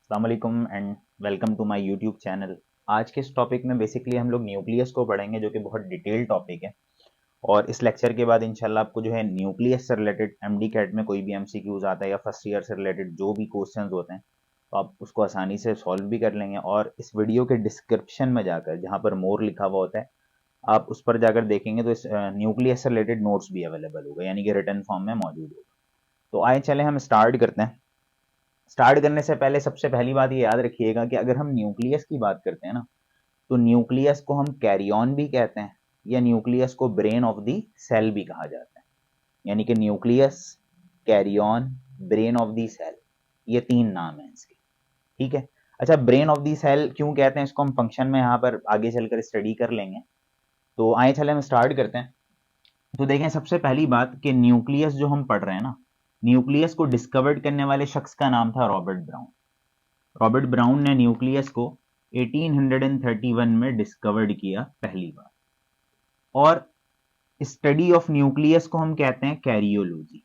अस्सलाम वालेकुम and welcome to my YouTube channel. आज के इस टॉपिक में बेसिकली हम लोग न्यूक्लियस को पढ़ेंगे, जो कि बहुत डिटेल टॉपिक है। और इस लेक्चर के बाद इंशाल्लाह आपको जो है न्यूक्लियस से रिलेटेड एमडी कैट में कोई भी एमसीक्यूज आता है या फर्स्ट ईयर से रिलेटेड जो भी क्वेश्चंस होते हैं तो आप उसको आसानी से सॉल्व भी कर लेंगे। और इस वीडियो के डिस्क्रिप्शन में जाकर जहाँ पर मोर लिखा हुआ होता है आप उस पर जाकर देखेंगे तो इस न्यूक्लियस से रिलेटेड नोट्स भी अवेलेबल होगा, यानी कि रिटर्न फॉर्म में मौजूद होगा। तो आए चले हम स्टार्ट करते हैं। स्टार्ट करने से पहले सबसे पहली बात ये याद रखिएगा कि अगर हम न्यूक्लियस की बात करते हैं ना, तो न्यूक्लियस को हम कैरियन भी कहते हैं या न्यूक्लियस को ब्रेन ऑफ द सेल भी कहा जाता है। यानी कि nucleus, karyon, brain of the cell, ये तीन नाम है इसके। ठीक है। अच्छा, ब्रेन ऑफ द सेल क्यों कहते हैं इसको, हम फंक्शन में यहाँ पर आगे चलकर स्टडी कर लेंगे। तो आए चले हम स्टार्ट करते हैं। तो देखें सबसे पहली बात कि न्यूक्लियस जो हम पढ़ रहे हैं ना, न्यूक्लियस को डिस्कवर्ड करने वाले शख्स का नाम था रॉबर्ट ब्राउन। रॉबर्ट ब्राउन ने न्यूक्लियस को 1831 में डिस्कवर्ड किया पहली बार। और स्टडी ऑफ न्यूक्लियस को हम कहते हैं कैरियोलॉजी।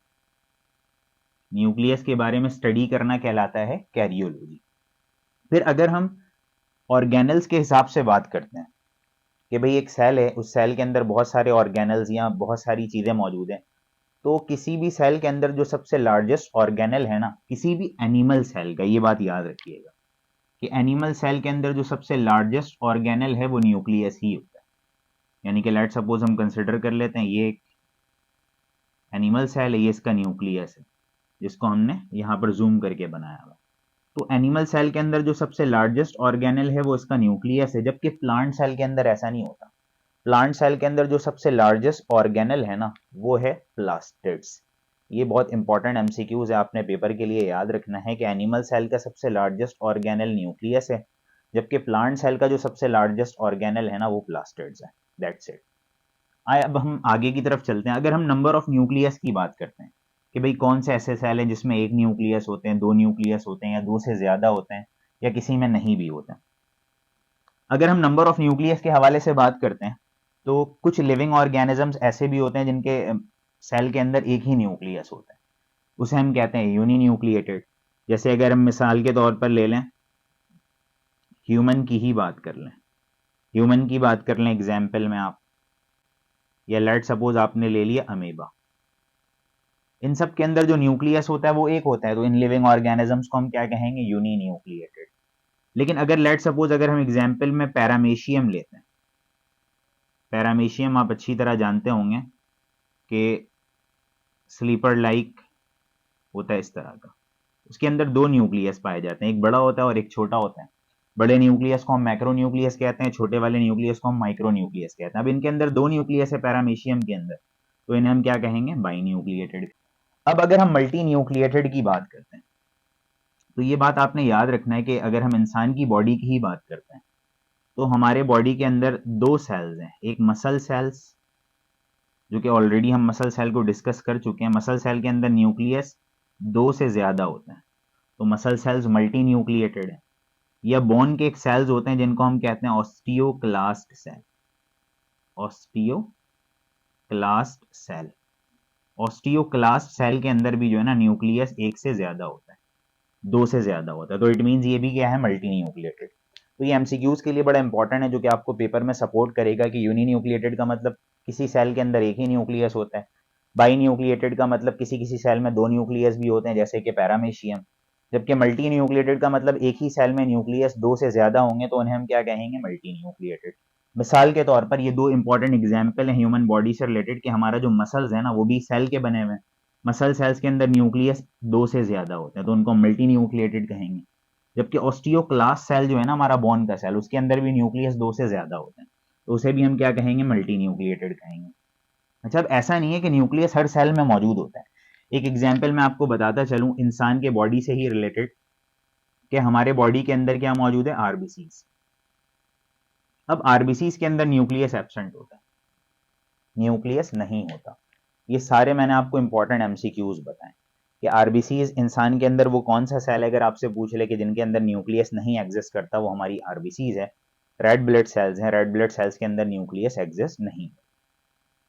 न्यूक्लियस के बारे में स्टडी करना कहलाता है कैरियोलॉजी। फिर अगर हम ऑर्गेनल्स के हिसाब से बात करते हैं कि भाई एक सेल है, उस सेल के अंदर बहुत सारे ऑर्गेनल्स या बहुत सारी चीजें मौजूद हैं, तो किसी भी सेल के अंदर जो सबसे लार्जेस्ट ऑर्गेनल है ना, किसी भी एनिमल सेल का, ये बात याद रखिएगा कि एनिमल सेल के अंदर जो सबसे लार्जेस्ट ऑर्गेनल है वो न्यूक्लियस ही होता है। यानी कि लेट सपोज हम कंसिडर कर लेते हैं ये एक एनिमल सेल है, ये इसका न्यूक्लियस है जिसको हमने यहां पर जूम करके बनाया हुआ। तो एनिमल सेल के अंदर जो सबसे लार्जेस्ट ऑर्गेनल है वो इसका न्यूक्लियस है, जबकि प्लांट सेल के अंदर ऐसा नहीं होता। प्लांट सेल के अंदर जो सबसे लार्जेस्ट ऑर्गेनल है ना, वो है प्लास्टिड्स। ये बहुत इंपॉर्टेंट एमसीक्यूज है, आपने पेपर के लिए याद रखना है कि एनिमल सेल का सबसे लार्जेस्ट ऑर्गेनल न्यूक्लियस है, जबकि प्लांट सेल का जो सबसे लार्जेस्ट ऑर्गेनल है ना वो प्लास्टिड्स है। That's it. आए अब हम आगे की तरफ चलते हैं। अगर हम नंबर ऑफ न्यूक्लियस की बात करते हैं कि भाई कौन से ऐसे सेल हैं जिसमें एक न्यूक्लियस होते हैं, दो न्यूक्लियस होते हैं, या दो से ज्यादा होते हैं, या किसी में नहीं भी होते हैं। अगर हम नंबर ऑफ न्यूक्लियस के हवाले से बात करते हैं तो कुछ लिविंग ऑर्गेनिजम्स ऐसे भी होते हैं जिनके सेल के अंदर एक ही न्यूक्लियस होता है, उसे हम कहते हैं यूनी न्यूक्लिएटेड। जैसे अगर हम मिसाल के तौर पर ले लें, ह्यूमन की ही बात कर लें, ह्यूमन की बात कर लें एग्जाम्पल में आप, या लेट सपोज आपने ले लिया अमीबा। इन सब के अंदर जो न्यूक्लियस होता है वो एक होता है, तो इन लिविंग ऑर्गेनिजम्स को हम क्या कहेंगे, यूनी न्यूक्लिएटेड। लेकिन अगर लेट सपोज अगर हम एग्जाम्पल में पैरामेशियम लेते हैं, पैरामेशियम आप अच्छी तरह जानते होंगे कि स्लीपर लाइक होता है इस तरह का। उसके अंदर दो न्यूक्लियस पाए जाते हैं, एक बड़ा होता है और एक छोटा होता है। बड़े न्यूक्लियस को हम मैक्रो न्यूक्लियस कहते हैं, छोटे वाले न्यूक्लियस को हम माइक्रो न्यूक्लियस कहते हैं। अब इनके अंदर दो न्यूक्लियस है पैरामीशियम के अंदर, तो इन्हें हम क्या कहेंगे, बाई न्यूक्लिएटेड। अब अगर हम मल्टी न्यूक्लिएटेड की बात करते हैं तो ये बात आपने याद रखना है कि अगर हम इंसान की बॉडी की ही बात करते हैं तो हमारे बॉडी के अंदर दो सेल्स हैं, एक मसल सेल्स, जो कि ऑलरेडी हम मसल सेल को डिस्कस कर चुके हैं। मसल सेल के अंदर न्यूक्लियस दो से ज्यादा होते हैं, तो मसल सेल्स मल्टी न्यूक्लिएटेड है। या बोन के एक सेल्स होते हैं जिनको हम कहते हैं osteoclast cell, osteoclast cell. Osteoclast cell के अंदर भी जो है ना न्यूक्लियस एक से ज्यादा होता है, दो से ज्यादा होता है, तो इट मींस ये भी क्या है, मल्टी न्यूक्लिएटेड। तो ये एमसीक्यूज के लिए बड़ा इंपॉर्टेंट है, जो कि आपको पेपर में सपोर्ट करेगा कि यूनी न्यूक्लिएटेड का मतलब किसी सेल के अंदर एक ही न्यूक्लियस होता है, बाई न्यूक्लिएटेड का मतलब किसी किसी सेल में दो न्यूक्लियस भी होते हैं जैसे कि पैरामेशियम, जबकि मल्टी न्यूक्लिएटेड का मतलब एक ही सेल में न्यूक्लियस दो से ज्यादा होंगे, तो उन्हें हम क्या कहेंगे, मल्टी न्यूक्लिएटेड। मिसाल के तौर पर ये दो इंपॉर्टेंट एग्जाम्पल है ह्यूमन बॉडी से रिलेटेड कि हमारा जो मसल्स है ना वो भी सेल के बने हुए हैं। मसल सेल्स के अंदर न्यूक्लियस दो से ज्यादा होते हैं, तो उनको मल्टी न्यूक्लिएटेड कहेंगे। जबकि ऑस्टियोक्लास्ट सेल जो है ना हमारा बोन का सेल, उसके अंदर भी न्यूक्लियस दो से ज्यादा होते हैं, तो उसे भी हम क्या कहेंगे, मल्टी न्यूक्लिएटेड कहेंगे। अच्छा, अब ऐसा नहीं है कि न्यूक्लियस हर सेल में मौजूद होता है। एक एग्जाम्पल मैं आपको बताता चलूं इंसान के बॉडी से ही रिलेटेड, कि हमारे बॉडी के अंदर क्या मौजूद है, आरबीसीज। अब आरबीसीज के अंदर न्यूक्लियस एब्सेंट होता है, न्यूक्लियस नहीं होता। ये सारे मैंने आपको इंपॉर्टेंट एमसीक्यूज बताएं कि आरबीसीज इंसान के अंदर वो कौन सा सेल है, अगर आपसे पूछ ले कि जिनके अंदर न्यूक्लियस नहीं एग्जिस्ट करता, वो हमारी आरबीसीज है। रेड ब्लड सेल्स हैं, रेड ब्लड सेल्स के अंदर न्यूक्लियस एग्जिस्ट नहीं है।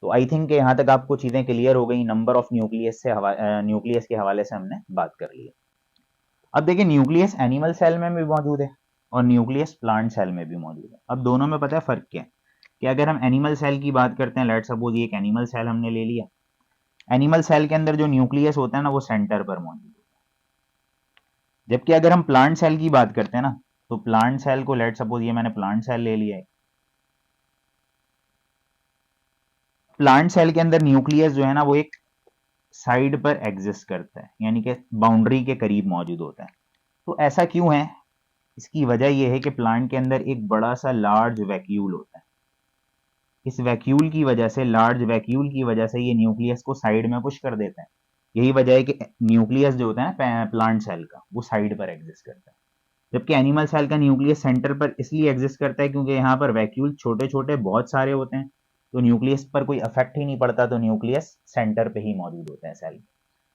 तो आई थिंक यहाँ तक आपको चीजें क्लियर हो गई। नंबर ऑफ न्यूक्लियस से न्यूक्लियस के हवाले से हमने बात कर ली है। अब देखिए न्यूक्लियस एनिमल सेल में भी मौजूद है और न्यूक्लियस प्लांट सेल में भी मौजूद है। अब दोनों में पता है फर्क क्या है कि अगर हम एनिमल सेल की बात करते हैं, लेट्स सपोज ये एक एनिमल सेल हमने ले लिया। एनिमल सेल के अंदर जो न्यूक्लियस होता है ना वो सेंटर पर मौजूद होता है। जबकि अगर हम प्लांट सेल की बात करते हैं ना, तो प्लांट सेल को लेट्स सपोज ये मैंने प्लांट सेल ले लिया है। प्लांट सेल के अंदर न्यूक्लियस जो है ना वो एक साइड पर एग्जिस्ट करता है, यानी कि बाउंड्री के करीब मौजूद होता है। तो ऐसा क्यों है? इसकी वजह यह है कि प्लांट के अंदर एक बड़ा सा लार्ज वैक्यूल होता है। इस वैक्यूल की वजह से, लार्ज वैक्यूल की वजह से ये न्यूक्लियस को साइड में पुश कर देता है। यही वजह है कि न्यूक्लियस जो होता है ना प्लांट सेल का, वो साइड पर एग्जिस्ट करता है। जबकि एनिमल सेल का न्यूक्लियस सेंटर पर इसलिए एग्जिस्ट करता है क्योंकि यहाँ पर वैक्यूल छोटे छोटे बहुत सारे होते हैं, तो न्यूक्लियस पर कोई इफेक्ट ही नहीं पड़ता, तो न्यूक्लियस सेंटर पे ही मौजूद होते हैं सेल।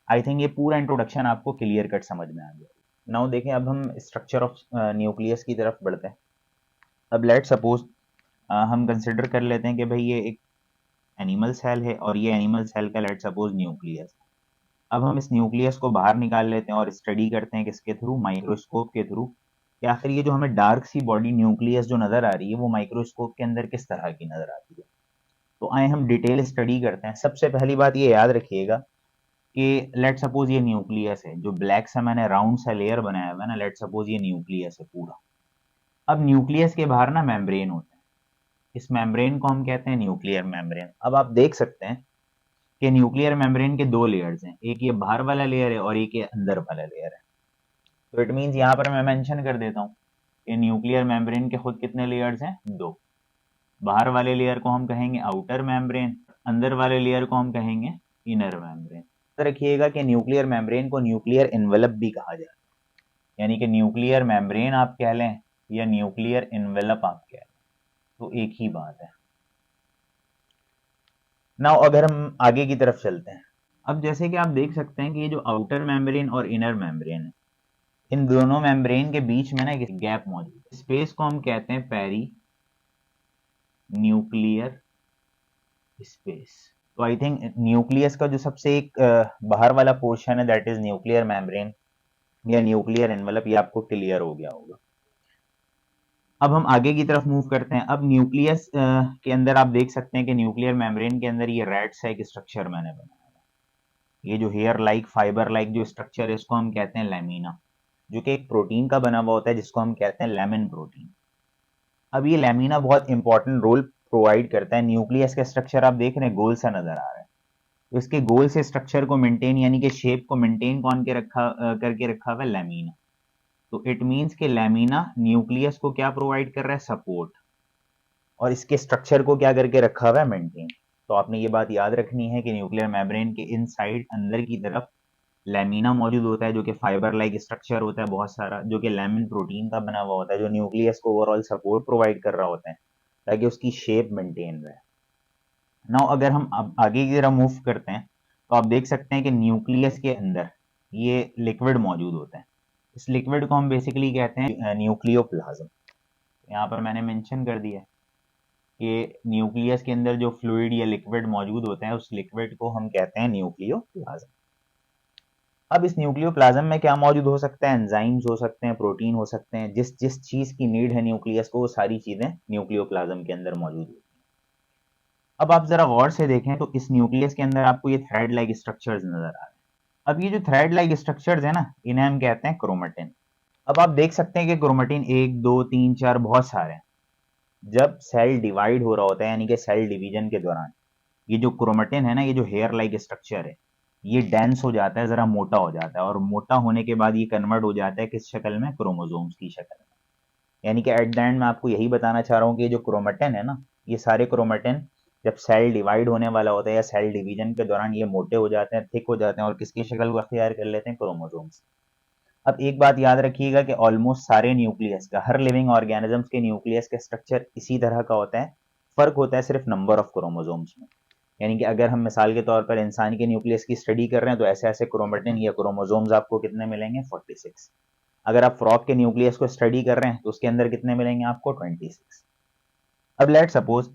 आई थिंक ये पूरा इंट्रोडक्शन आपको क्लियर कट समझ में आ गया। नाउ देखें, अब हम स्ट्रक्चर ऑफ न्यूक्लियस की तरफ बढ़ते हैं। अब लेट सपोज हम कंसिडर कर लेते हैं कि भाई ये एक एनिमल सेल है और ये एनिमल सेल का लेट सपोज न्यूक्लियस। अब हम इस न्यूक्लियस को बाहर निकाल लेते हैं और स्टडी करते हैं किसके थ्रू? माइक्रोस्कोप के थ्रू। या फिर ये जो हमें डार्क सी बॉडी न्यूक्लियस जो नजर आ रही है वो माइक्रोस्कोप के अंदर किस तरह की नजर आती है। तो आए हम डिटेल स्टडी करते हैं। सबसे पहली बात ये याद रखिएगा कि लेट सपोज ये न्यूक्लियस है, जो ब्लैक सा मैंने राउंड सा लेयर बनाया हुआ है ना, लेट सपोज ये न्यूक्लियस है पूरा। अब न्यूक्लियस के बाहर ना मेम्ब्रेन होता है, इस मेम्ब्रेन को हम कहते हैं न्यूक्लियर मेम्ब्रेन। अब आप देख सकते हैं कि न्यूक्लियर मेम्ब्रेन के दो लेयर्स हैं, एक ये बाहर वाला लेयर है और एक ये अंदर वाला लेयर है। तो इट मीन्स यहाँ पर मैं मेंशन कर देता हूँ कि न्यूक्लियर मेम्ब्रेन के खुद कितने लेयर्स हैं? दो। बाहर वाले लेयर को हम कहेंगे आउटर मेम्ब्रेन, अंदर वाले लेयर को हम कहेंगे इनर मेम्ब्रेन। तो रखिएगा कि न्यूक्लियर मेम्ब्रेन को न्यूक्लियर एनवेलप भी कहा जाता है, यानी कि न्यूक्लियर मेम्ब्रेन आप कह लें या न्यूक्लियर एनवेलप आप कह लें, तो एक ही बात है। नाउ अगर हम आगे की तरफ चलते हैं, अब जैसे कि आप देख सकते हैं कि ये जो आउटर मेम्ब्रेन और इनर मेम्ब्रेन है, इन दोनों मेम्ब्रेन के बीच में ना एक गैप मौजूद है। स्पेस को हम कहते हैं पेरी न्यूक्लियर स्पेस। तो आई थिंक न्यूक्लियस का जो सबसे एक बाहर वाला पोर्शन है दैट इज न्यूक्लियर मेम्ब्रेन या न्यूक्लियर एनवेलप, ये आपको क्लियर हो गया होगा। अब हम आगे की तरफ मूव करते हैं। अब न्यूक्लियस के अंदर आप देख सकते हैं कि न्यूक्लियर मेम्ब्रेन के अंदर ये रेड सा एक स्ट्रक्चर मैंने बनाया है। ये जो हेयर लाइक फाइबर लाइक जो स्ट्रक्चर है इसको हम कहते हैं लैमिना, जो कि एक प्रोटीन का बना हुआ होता है जिसको हम कहते हैं लैमिन प्रोटीन। अब ये लैमिना बहुत इंपॉर्टेंट रोल प्रोवाइड करता है। न्यूक्लियस का स्ट्रक्चर आप देख रहे हैं गोल सा नजर आ रहा है, तो इसके गोल से स्ट्रक्चर को मेंटेन यानी कि शेप को मेंटेन कौन के करके रखा हुआ है? लैमिना। तो इट मींस कि लैमिना न्यूक्लियस को क्या प्रोवाइड कर रहा है? सपोर्ट। और इसके स्ट्रक्चर को क्या करके रखा हुआ है? मेंटेन। तो आपने ये बात याद रखनी है कि न्यूक्लियर मेम्ब्रेन के इनसाइड अंदर की तरफ लैमिना मौजूद होता है, जो कि फाइबर लाइक स्ट्रक्चर होता है बहुत सारा, जो कि लैमिन प्रोटीन का बना हुआ होता है, जो न्यूक्लियस को ओवरऑल सपोर्ट प्रोवाइड कर रहा होता है ताकि उसकी शेप मेंटेन रहे। नाउ अगर हम अब आगे की तरफ मूव करते हैं तो आप देख सकते हैं कि न्यूक्लियस के अंदर ये लिक्विड मौजूद होता है। इस लिक्विड को हम बेसिकली कहते हैं न्यूक्लियोप्लाज्म। यहाँ पर मैंने मेंशन कर दिया कि न्यूक्लियस के अंदर जो फ्लूइड या लिक्विड मौजूद होता है उस लिक्विड को हम कहते हैं न्यूक्लियोप्लाज्म। अब इस न्यूक्लियोप्लाज्म में क्या मौजूद हो सकता है? एंजाइम्स हो सकते हैं, प्रोटीन हो सकते हैं, जिस जिस चीज की नीड है न्यूक्लियस को वो सारी चीजें न्यूक्लियोप्लाज्म के अंदर मौजूद होती हैं। अब आप जरा गौर से देखें तो इस न्यूक्लियस के अंदर आपको ये थ्रेड लाइक स्ट्रक्चर्स नजर आ रहे हैं। अब ये जो थ्रेड लाइक स्ट्रक्चर्स है ना, इन्हें हम कहते हैं क्रोमेटिन। अब आप देख सकते हैं कि क्रोमेटिन 1 2 3 4 बहुत सारे हैं। जब सेल डिवाइड हो रहा होता है यानी कि सेल डिवीजन के दौरान, ये जो क्रोमेटिन है ना, ये जो हेयर लाइक स्ट्रक्चर है, ये डेंस हो जाता है, जरा मोटा हो जाता है, और मोटा होने के बाद ये कन्वर्ट हो जाता है किस शक्ल में? क्रोमोसोम्स की शक्ल में। यानी कि एट द एंड मैं आपको यही बताना चाह रहा हूँ कि ये जो क्रोमेटिन है ना, ये सारे क्रोमेटिन जब सेल डिवाइड होने वाला होता है या सेल डिवीजन के दौरान ये मोटे हो जाते हैं, थिक हो जाते हैं और किसकी शक्ल को अख्तियार कर लेते हैं? क्रोमोसोम्स। अब एक बात याद रखिएगा कि ऑलमोस्ट सारे न्यूक्लियस का, हर लिविंग ऑर्गेनिजम्स के न्यूक्लियस का स्ट्रक्चर इसी तरह का होता है। फर्क होता है सिर्फ नंबर ऑफ क्रोमोसोम्स में। यानी कि अगर हम मिसाल के तौर पर इंसान के न्यूक्लियस की स्टडी कर रहे हैं तो ऐसे ऐसे क्रोमेटिन या क्रोमोसोम्स आपको कितने मिलेंगे? 46। अगर आप फ्रॉग के न्यूक्लियस को स्टडी कर रहे हैं तो उसके अंदर कितने मिलेंगे आपको? 26। अब लेट सपोज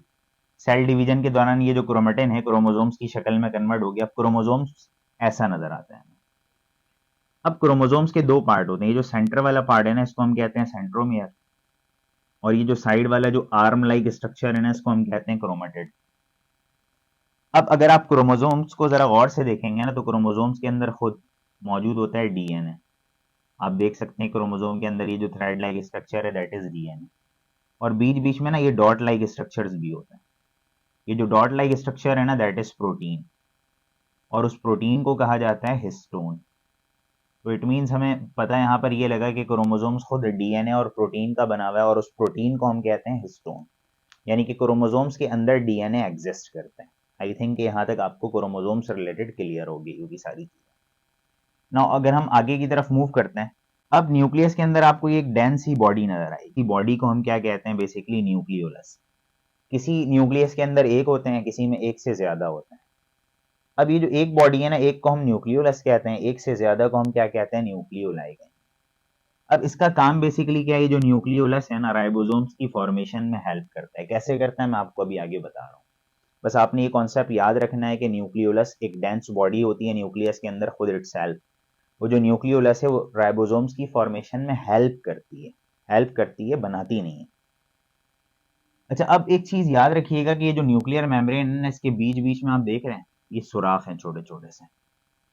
सेल डिवीजन के दौरान ये जो क्रोमेटिन है क्रोमोसोम्स की शक्ल में कन्वर्ट हो गया। अब क्रोमोसोम्स ऐसा नजर आता है। अब क्रोमोसोम्स के दो पार्ट होते हैं, ये जो सेंटर वाला पार्ट है ना इसको हम कहते हैं सेंट्रोमियर, और ये जो साइड वाला जो आर्म लाइक स्ट्रक्चर है ना इसको हम कहते हैं क्रोमेटिड। अब अगर आप क्रोमोसोम्स को जरा गौर से देखेंगे ना तो क्रोमोसोम्स के अंदर खुद मौजूद होता है डीएनए। आप देख सकते हैं क्रोमोसोम के अंदर ये जो थ्रेड लाइक स्ट्रक्चर है दैट इज डीएनए, और बीच बीच में ना ये डॉट लाइक स्ट्रक्चर्स भी होते हैं। ये जो डॉट लाइक स्ट्रक्चर है ना दैट इज प्रोटीन, और उस प्रोटीन को कहा जाता है हिस्टोन। तो इट मीन्स हमें पता है यहाँ पर ये लगा कि क्रोमोसोम्स खुद डीएनए और प्रोटीन का बना हुआ है, और उस प्रोटीन को हम कहते हैं हिस्टोन, यानी कि क्रोमोसोम्स के अंदर डीएनए एग्जिस्ट करते हैं। आई थिंक यहाँ तक आपको क्रोमोसोम से रिलेटेड क्लियर होगी होगी सारी चीजें। नाउ अगर हम आगे की तरफ मूव करते हैं, अब न्यूक्लियस के अंदर आपको ये एक डेंस ही बॉडी नजर आएगी। बॉडी को हम क्या कहते हैं, बेसिकली न्यूक्लियोलस। किसी न्यूक्लियस के अंदर एक होते हैं, किसी में एक से ज्यादा होते हैं। अब ये जो एक बॉडी है ना, एक को हम न्यूक्लियोलस कहते हैं, एक से ज्यादा को हम क्या कहते हैं, न्यूक्लियोलाई कहते हैं। अब इसका काम बेसिकली क्या है, ये जो न्यूक्लियोलस है ना राइबोसोम्स की फॉर्मेशन में हेल्प करता है। कैसे करता है मैं आपको अभी आगे बता रहा हूँ। बस आपने ये कॉन्सेप्ट याद रखना है कि न्यूक्लियोलस एक डेंस बॉडी होती है न्यूक्लियस के अंदर खुद इटसेल्फ। वो जो न्यूक्लियोलस है वो राइबोसोम्स की फॉर्मेशन में हेल्प करती है, बनाती नहीं है। अच्छा, अब एक चीज याद रखिएगा कि ये जो न्यूक्लियर मेम्ब्रेन है ना इसके बीच बीच में आप देख रहे हैं ये सुराख हैं छोटे छोटे से।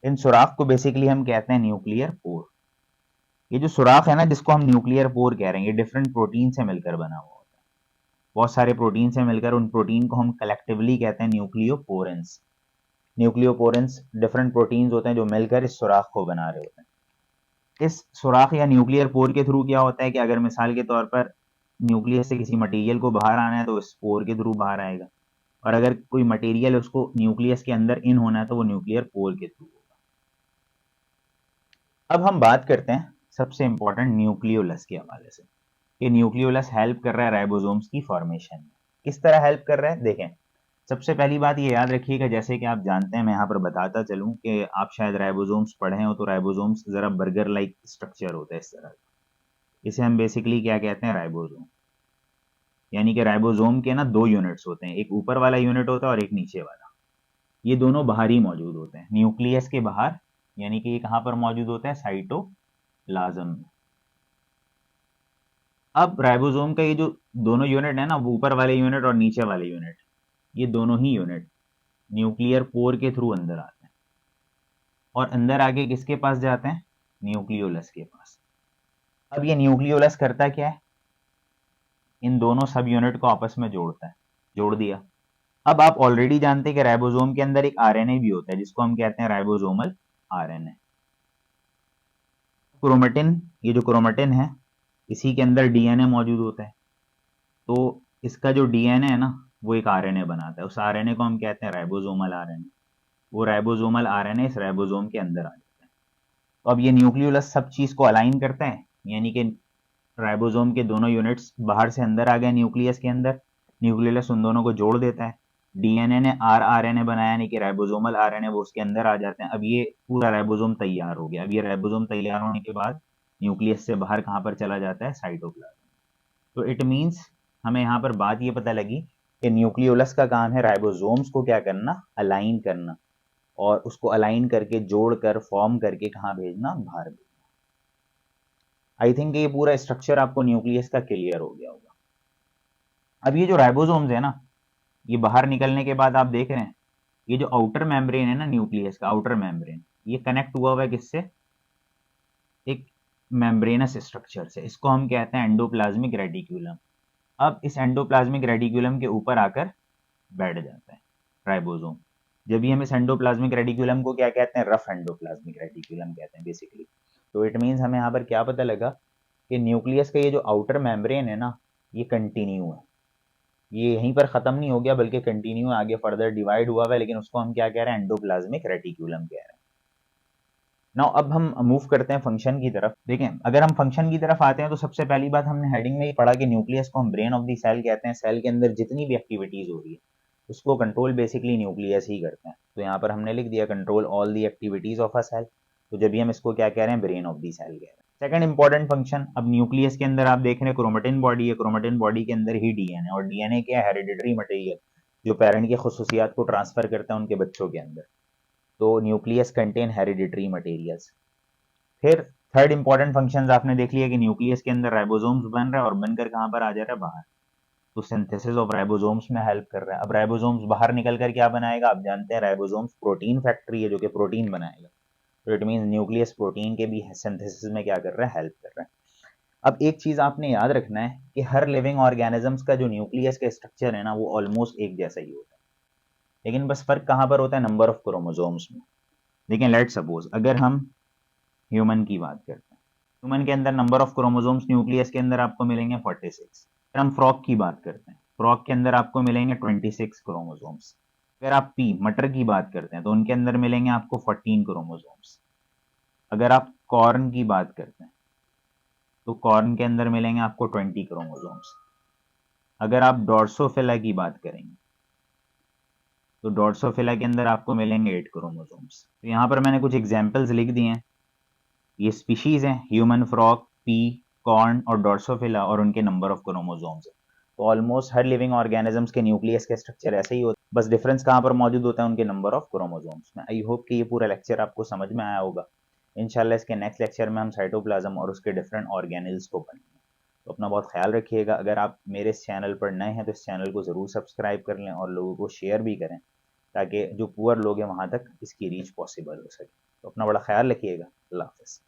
इन सुराख को बेसिकली हम कहते हैं न्यूक्लियर पोर। ये जो सुराख है ना जिसको हम न्यूक्लियर पोर कह रहे हैं, ये डिफरेंट प्रोटीन से मिलकर बना हुआ होता है। बहुत सारे प्रोटीन से मिलकर, उन प्रोटीन को हम कलेक्टिवली कहते हैं न्यूक्लियोपोरेंस। न्यूक्लियोपोरेंस डिफरेंट प्रोटीन्स होते हैं जो मिलकर इस सुराख को बना रहे होते हैं। इस सुराख या न्यूक्लियर पोर के थ्रू क्या होता है कि अगर मिसाल के तौर पर न्यूक्लियस से किसी मटेरियल को बाहर आना है तो इस पोर के थ्रू बाहर आएगा, और अगर कोई मटेरियल उसको न्यूक्लियस के अंदर इन होना है तो वो न्यूक्लियर पोर के थ्रू होगा। अब हम बात करते हैं सबसे इंपॉर्टेंट न्यूक्लियोलस के हवाले से, कि न्यूक्लियोलस हेल्प कर रहा है राइबोसोम्स की फॉर्मेशन में। किस तरह हेल्प कर रहा है देखें। सबसे पहली बात ये याद रखिएगा, जैसे कि आप जानते हैं, मैं यहाँ पर बताता चलूं कि आप शायद राइबोसोम्स पढ़े हो, तो राइबोसोम्स जरा बर्गर लाइक स्ट्रक्चर होता है इस तरह का। इसे हम बेसिकली क्या कहते हैं, राइबोसोम। यानी कि राइबोसोम के ना दो यूनिट्स होते हैं, एक ऊपर वाला यूनिट होता है और एक नीचे वाला। ये दोनों बाहर ही मौजूद होते हैं न्यूक्लियस के बाहर, यानी कि ये कहाँ पर मौजूद होता है, साइटोप्लाज्म में। अब राइबोसोम का ये जो दोनों यूनिट है ना, वो ऊपर वाले यूनिट और नीचे वाले यूनिट, ये दोनों ही यूनिट न्यूक्लियर पोर के थ्रू अंदर आते हैं, और अंदर आके किसके पास जाते हैं, न्यूक्लियोलस के पास। अब ये न्यूक्लियोलस करता क्या है, इन दोनों सब यूनिट को आपस में जोड़ता है। जोड़ दिया। अब आप ऑलरेडी जानते हैं कि राइबोसोम के अंदर एक आरएनए भी होता है जिसको हम कहते हैं राइबोसोमल आरएनए। क्रोमेटिन, ये जो क्रोमेटिन है इसी के अंदर डीएनए मौजूद होता है। तो इसका जो डीएनए है ना वो एक आरएनए बनाता है, उस आरएनए को हम कहते हैं राइबोसोमल आरएनए। वो राइबोसोमल आरएनए इस राइबोसोम के अंदर आ जाता है। तो अब ये न्यूक्लियोलस सब चीज को अलाइन करता है, यानी कि राइबोसोम के दोनों यूनिट्स बाहर से अंदर आ गए न्यूक्लियस के अंदर, न्यूक्लियस उन दोनों को जोड़ देता है। डीएनए ने आरएनए बनाया, यानी कि राइबोसोमल आरएनए, वो उसके अंदर आ जाते हैं। अब ये पूरा राइबोसोम तैयार हो गया। अब ये राइबोसोम तैयार होने के बाद न्यूक्लियस से बाहर कहाँ पर चला जाता है, साइटोप्लाज्म। तो इट मीन्स हमें यहाँ पर बात ये पता लगी कि न्यूक्लियोलस का काम है राइबोसोम्स को क्या करना, अलाइन करना, और उसको अलाइन करके जोड़कर फॉर्म करके कहाँ भेजना, बाहर भेजना। आई थिंक ये पूरा स्ट्रक्चर आपको न्यूक्लियस का क्लियर हो गया होगा। अब ये जो राइबोसोम्स है ना, ये बाहर निकलने के बाद आप देख रहे हैं ये जो आउटर मेम्ब्रेन है ना न्यूक्लियस का, आउटर मेम्ब्रेन, ये कनेक्ट हुआ हुआ है किससे, एक मेम्ब्रेनस स्ट्रक्चर से। इसको हम कहते हैं एंडोप्लाज्मिक रेटिक्यूलम। अब इस एंडोप्लाज्मिक रेटिक्यूलम के ऊपर आकर बैठ जाता है राइबोसोम। जब भी हम इस एंडोप्लाज्मिक रेटिक्यूलम को क्या कहते हैं, रफ एंडोप्लाज्मिक रेटिक्यूलम कहते हैं बेसिकली। तो इट मीन्स हमें यहाँ पर क्या पता लगा कि न्यूक्लियस का ये जो आउटर मेम्ब्रेन है ना, ये कंटिन्यू है, ये यहीं पर खत्म नहीं हो गया बल्कि कंटिन्यू आगे फर्दर डिवाइड हुआ है, लेकिन उसको हम क्या कह रहे हैं, एंडोप्लाज्मिक रेटिक्यूलम कह रहे हैं। नाउ अब हम मूव करते हैं फंक्शन की तरफ। देखें, अगर हम फंक्शन की तरफ आते हैं तो सबसे पहली बात हमने हेडिंग में ही पढ़ा कि न्यूक्लियस को हम ब्रेन ऑफ द सेल कहते हैं। सेल के अंदर जितनी भी एक्टिविटीज हो रही है उसको कंट्रोल बेसिकली न्यूक्लियस ही करते हैं। तो यहाँ पर हमने लिख दिया control all the activities of a cell. तो जब भी हम इसको क्या कह रहे हैं, ब्रेन ऑफ दी सेल कह रहे हैं। सेकंड इंपॉर्टेंट फंक्शन, अब न्यूक्लियस के अंदर आप देख रहे हैं क्रोमेटिन बॉडी है, क्रोमेटिन बॉडी के अंदर ही डीएनए, और डीएनए क्या है, हेरिडिटरी मटेरियल जो पेरेंट की खुसूसियात को ट्रांसफर करता है उनके बच्चों के अंदर। तो न्यूक्लियस कंटेन हेरिडिटरी मटेरियल्स। फिर थर्ड इंपॉर्टेंट फंक्शंस आपने देख लिया कि न्यूक्लियस के अंदर राइबोसोम्स बन रहा है और बनकर कहाँ पर आ जा रहा है, बाहर। तो सिंथेसिस ऑफ राइबोसोम्स में हेल्प कर रहा है। अब राइबोसोम्स बाहर निकल कर क्या बनाएगा, आप जानते हैं राइबोसोम्स प्रोटीन फैक्ट्री है जो कि प्रोटीन बनाएगा। तो इट मीन न्यूक्लियस प्रोटीन के भी सिंथेसिस में क्या कर रहा है, हेल्प कर रहा है। अब एक चीज आपने याद रखना है कि हर लिविंग ऑर्गेनिजम्स का जो न्यूक्लियस का स्ट्रक्चर है ना, वो ऑलमोस्ट एक जैसा ही होता है, लेकिन बस फर्क कहाँ पर होता है, नंबर ऑफ क्रोमोसोम्स में। लेकिन लेट सपोज अगर हम ह्यूमन की बात करते हैं, ह्यूमन के अंदर नंबर ऑफ क्रोमोसोम्स न्यूक्लियस के अंदर आपको मिलेंगे 46। अगर हम फ्रॉग की बात करते हैं, फ्रॉग के अंदर आपको मिलेंगे 26 क्रोमोसोम्स। अगर आप पी मटर की बात करते हैं तो उनके अंदर मिलेंगे आपको 14 क्रोमोसोम्स। अगर आप कॉर्न की बात करते हैं तो कॉर्न के अंदर मिलेंगे आपको 20 क्रोमोसोम्स। अगर आप डॉर्सोफिला की बात करेंगे तो डॉर्सोफिला के अंदर आपको मिलेंगे 8 क्रोमोसोम्स। तो यहाँ पर मैंने कुछ एग्जांपल्स लिख दिए हैं। ये स्पीशीज हैं, ह्यूमन फ्रॉग, पी, कॉर्न और डॉर्सोफिला, और उनके नंबर ऑफ क्रोमोसोम्स। तो ऑलमोस्ट हर लिविंग ऑर्गेनिजम्स के न्यूक्लियस का स्ट्रक्चर ऐसे ही होता है, बस डिफरेंस कहाँ पर मौजूद होता है, उनके नंबर ऑफ क्रोमोसोम्स में। आई होप कि ये पूरा लेक्चर आपको समझ में आया होगा। इंशाल्लाह इसके नेक्स्ट लेक्चर में हम साइटोप्लाज्म और उसके डिफरेंट ऑर्गेनल्स को पढ़ेंगे। तो अपना बहुत ख्याल रखिएगा। अगर आप मेरे इस चैनल पर नए हैं तो इस चैनल को ज़रूर सब्सक्राइब कर लें और लोगों को शेयर भी करें, ताकि जो पुअर लोग हैं वहाँ तक इसकी रीच पॉसिबल हो सके। तो अपना बड़ा ख्याल रखिएगा। अल्लाह हाफ़िज़।